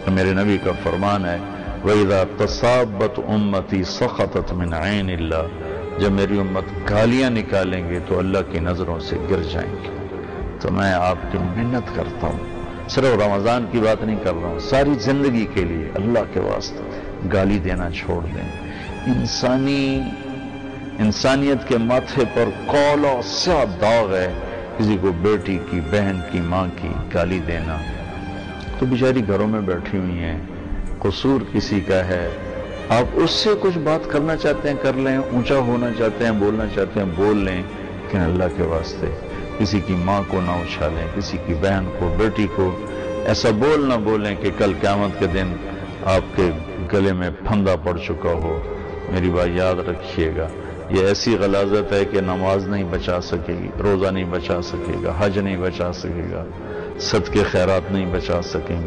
میرے نبی کا فرمان ہے وَإِذَا تَصَابَتْ أُمَّتِي سَقَطَتْ مِنْ عَيْنِ اللَّهِ، جب میری امت گالیاں نکالیں گے تو اللہ کی نظروں سے گر جائیں گے۔ تو میں آپ کی محنت کرتا ہوں، صرف رمضان کی بات نہیں کر رہا ہوں، ساری زندگی کے لیے اللہ کے واسطے گالی دینا چھوڑ دیں۔ انسانیت کے ماتھے پر کالا سیاہ داغ ہے کسی کو بیٹی کی، بہن کی، ماں کی گالی دینا۔ تو بیچاری گھروں میں بیٹھی ہوئی ہیں، قصور کسی کا ہے، آپ اس سے کچھ بات کرنا چاہتے ہیں کر لیں، اونچا ہونا چاہتے ہیں بولنا چاہتے ہیں بول لیں، لیکن اللہ کے واسطے کسی کی ماں کو نہ اچھالیں، کسی کی بہن کو، بیٹی کو ایسا نہ بولیں کہ کل قیامت کے دن آپ کے گلے میں پھندا پڑ چکا ہو۔ میری بات یاد رکھیے گا، یہ ایسی غلاظت ہے کہ نماز نہیں بچا سکے گی، روزہ نہیں بچا سکے گا، حج نہیں بچا سکے گا، صدقے خیرات نہیں بچا سکیں گے۔